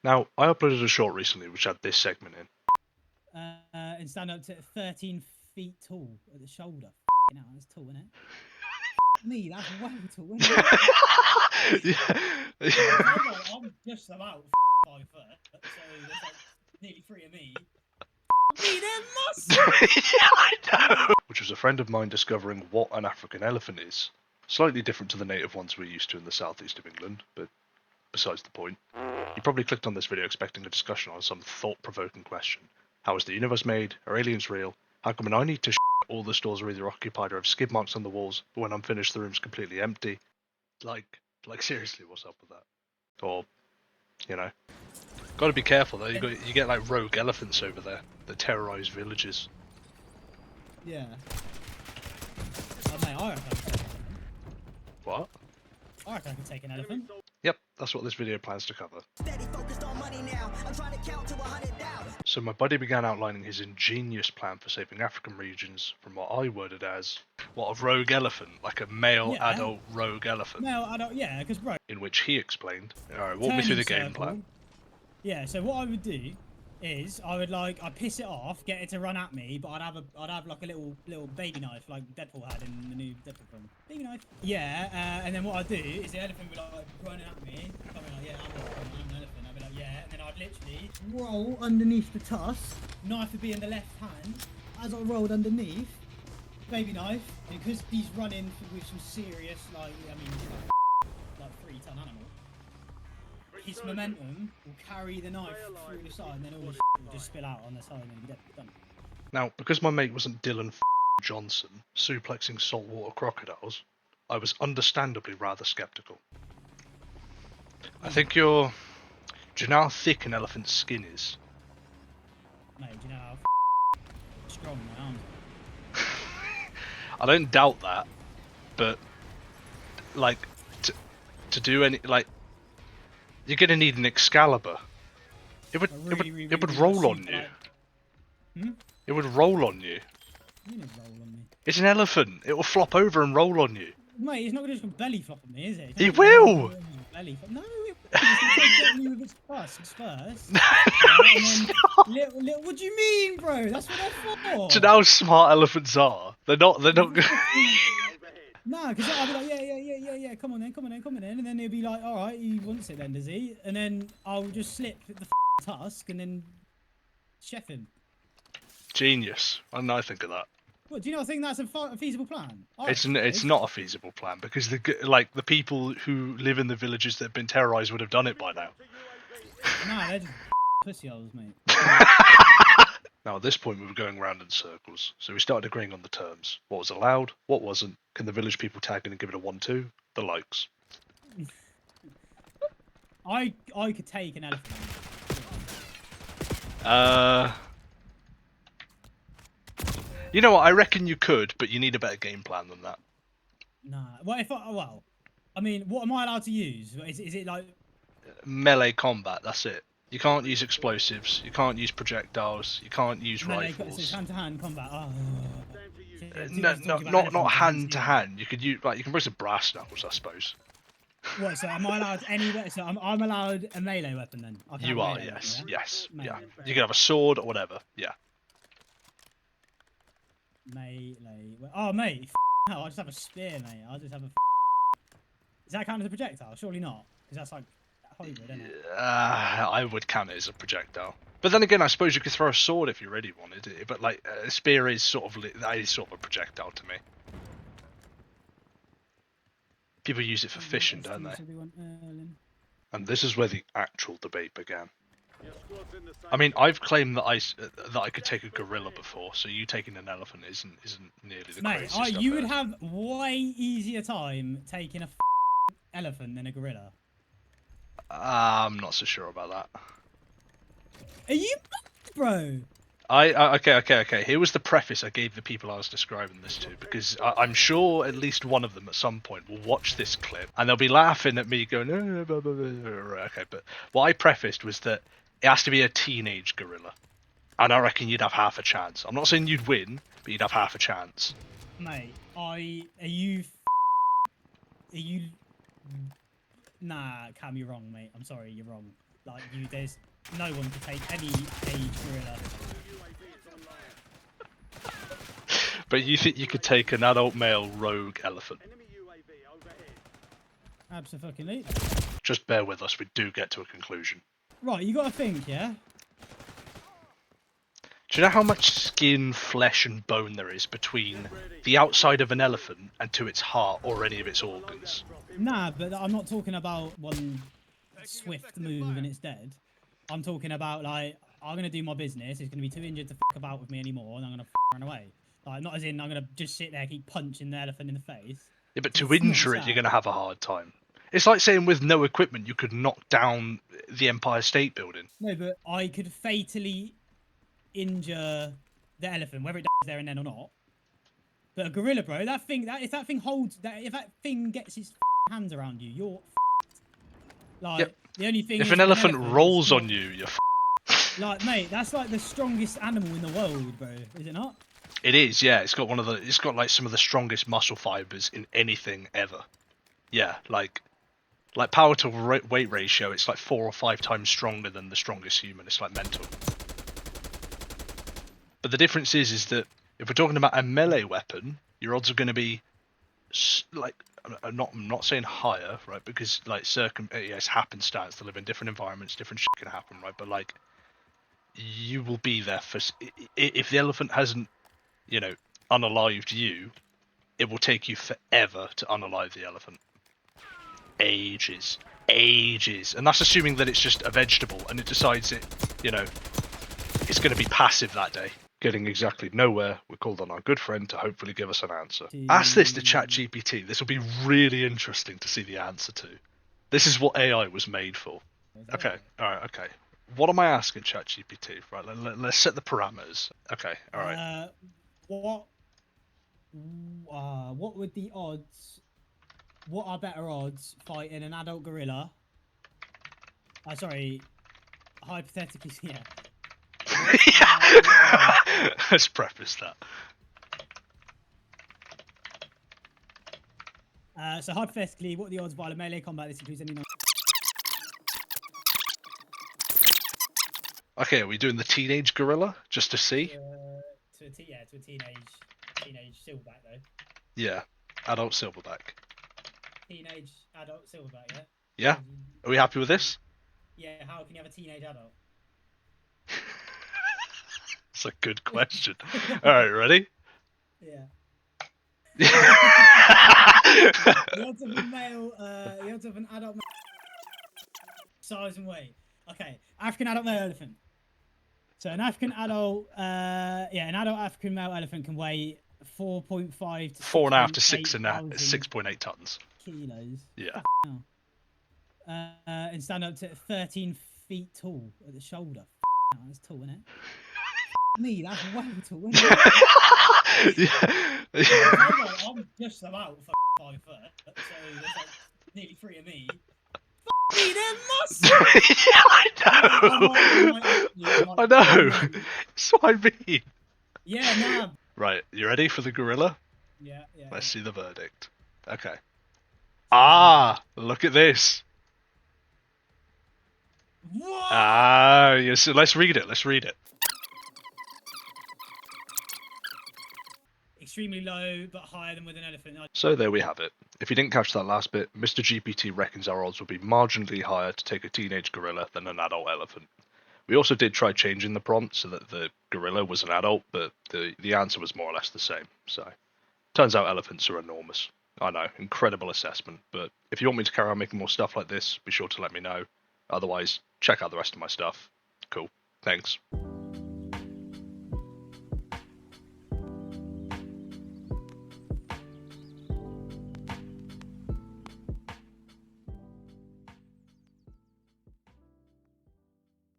Now, I uploaded a short recently which had this segment in. And stand up to 13 feet tall at the shoulder. You know, that's tall, isn't it? Me, that's way tall, isn't it? I'm just about 5 foot, so there's like nearly 3 of me. Me, they're massive! Yeah, I know! Which was a friend of mine discovering what an African elephant is. Slightly different to the native ones we're used to in the southeast of England, but besides the point. You probably clicked on this video expecting a discussion on some thought-provoking question. How is the universe made? Are aliens real? How come when I need to all the stores are either occupied or have skid marks on the walls, but when I'm finished the room's completely empty? Like seriously, what's up with that? Or, you know. Gotta be careful though, you get like rogue elephants over there that terrorize villages. Yeah. Oh, mate, I reckon I can take an elephant. What? I reckon I can take an elephant. Yep, that's what this video plans to cover. So my buddy began outlining his ingenious plan for saving African regions from what I worded as, what, a rogue elephant, like a male adult rogue elephant. Male adult, yeah, because bro. In which he explained, alright, walk me through the game plan. Yeah, so what I would do is I'd piss it off, get it to run at me, but I'd have like a little baby knife like Deadpool had in the new Deadpool film. Baby knife. Yeah, and then what I'd do is the elephant would like running at me, I'd be like, yeah, I'm an elephant. I'd be like, yeah, and then I'd literally roll underneath the tusk. Knife would be in the left hand. As I rolled underneath, baby knife, because he's running with some serious like 3-ton animal. His momentum will carry the knife through the side, and then all the will just spill out on the side, and then you get done. Now, because my mate wasn't Dylan Johnson suplexing saltwater crocodiles, I was understandably rather skeptical. I think do you know how thick an elephant's skin is? Mate, do you know how strong my arms are? I don't doubt that, but like to do any like. You're gonna need an Excalibur. It would roll on you. It would roll on you. You need to roll on me. It's an elephant. It will flop over and roll on you. Mate, it's not gonna just belly flop on me, is it? It will. Belly flop. No, it's gonna get me with its tusks first. No, it's not. Little, what do you mean, bro? That's what they're for. Do you know how smart elephants are? They're not. Nah, because I'll be like, yeah, come on then, and then he'll be like, all right, he wants it then, does he? And then I'll just slip the tusk and then chef him. Genius. Why didn't I think of that? What, do you not think that's a feasible plan? It's not a feasible plan because the people who live in the villages that have been terrorized would have done it by now. Nah, they're just pussy holes, mate. Now, at this point, we were going round in circles, so we started agreeing on the terms. What was allowed, what wasn't, can the village people tag in and give it a 1-2, the likes. I could take an elephant. You know what, I reckon you could, but you need a better game plan than that. Nah, I mean, what am I allowed to use? Is it like... Melee combat, that's it. You can't use explosives, you can't use projectiles, you can't use rifles. It's hand-to-hand combat. Oh. Not hand-to-hand. You could use, you can bring some brass knuckles, I suppose. What, so am I allowed any... So I'm allowed a melee weapon then? You are, yes, weapon, yeah? Yes, melee. Yeah. You can have a sword or whatever, yeah. Melee... Oh, mate, no, I'll just have a spear, mate. I'll just have a... Does that count as a projectile? Surely not, because that's like... Hollywood, isn't it? I would count it as a projectile. But then again, I suppose you could throw a sword if you really wanted it. But a spear is sort of a projectile to me. People use it for fishing, don't they? And this is where the actual debate began. I mean, I've claimed that I could take a gorilla before, so you taking an elephant isn't nearly the craziest. Mate, you would have way easier time taking a elephant than a gorilla. I'm not so sure about that. Are you mad, bro? Okay. Here was the preface I gave the people I was describing this to, because I'm sure at least one of them at some point will watch this clip and they'll be laughing at me going, oh, blah, blah, blah. Okay, but what I prefaced was that it has to be a teenage gorilla. And I reckon you'd have half a chance. I'm not saying you'd win, but you'd have half a chance. Mate, are you... Nah, Cam, you're wrong, mate. I'm sorry, you're wrong. Like there's no one to take any age gorilla. But you think you could take an adult male rogue elephant? Absolutely. Just bear with us, we do get to a conclusion. Right, you got to think, yeah. Do you know how much skin, flesh, and bone there is between the outside of an elephant and to its heart or any of its organs? Nah, but I'm not talking about one swift move and it's dead. I'm talking about like I'm gonna do my business. It's gonna be too injured to fuck about with me anymore, and I'm gonna run away. Like not as in I'm gonna just sit there keep punching the elephant in the face. Yeah, but to It's not injure it, sad. you're going to have a hard time. It's like saying with no equipment, you could knock down the Empire State Building. No, but I could fatally injure the elephant, whether it dies there and then or not. But a gorilla, bro, if that thing gets its hands around you, you're like Yep. the only thing. If is an with elephant rolls it's not- on you, you're like, mate, that's like the strongest animal in the world, bro. Is it not? It is, yeah. It's got like some of the strongest muscle fibers in anything ever. Yeah, like power to weight ratio, it's like 4 or 5 times stronger than the strongest human. It's like mental. But the difference is that if we're talking about a melee weapon, your odds are going to be like I'm not saying higher, right? Because like it's happenstance. They live in different environments, different shit can happen, right? But like you will be there for if the elephant hasn't, unalived you, it will take you forever to unalive the elephant. Ages, and that's assuming that it's just a vegetable and it decides it's going to be passive that day. Getting exactly nowhere, we called on our good friend to hopefully give us an answer. Ask this to ChatGPT. This will be really interesting to see the answer to. This is what AI was made for. Okay, alright, okay. What am I asking ChatGPT? Right, let's set the parameters. Okay, alright. What would the odds? What are better odds fighting an adult gorilla? Sorry, hypothetically, yeah. Let's preface that. So hypothetically, what are the odds while a melee combat this includes any? Okay, are we doing the teenage gorilla just to see? To a teenage silverback though. Yeah, adult silverback. Teenage adult silverback, yeah. Yeah. Are we happy with this? Yeah. How can you have a teenage adult? That's a good question. All right, ready? Yeah. The odds of a male, the odds of an adult size and weight. Okay, African adult male elephant. So an African adult, an adult African male elephant can weigh 4.5 to 4.5 to 6.8 tons. Kilos. Yeah. And stand up to 13 feet tall at the shoulder. That's tall, isn't it? Me, that's way tall, isn't it? Yeah. I'm just about 5 foot, so there's like nearly 3 of me. Me, they're muscles! Yeah, I know. That's what I mean. Yeah, nah. Right, you ready for the gorilla? Yeah. Let's see the verdict. Okay. Look at this. What? Yes. Let's read it. Extremely low, but higher than with an elephant. So there we have it. If you didn't catch that last bit, Mr. GPT reckons our odds would be marginally higher to take a teenage gorilla than an adult elephant. We also did try changing the prompt so that the gorilla was an adult, but the answer was more or less the same. So, turns out elephants are enormous. I know, incredible assessment, but if you want me to carry on making more stuff like this, be sure to let me know. Otherwise, check out the rest of my stuff. Cool. Thanks.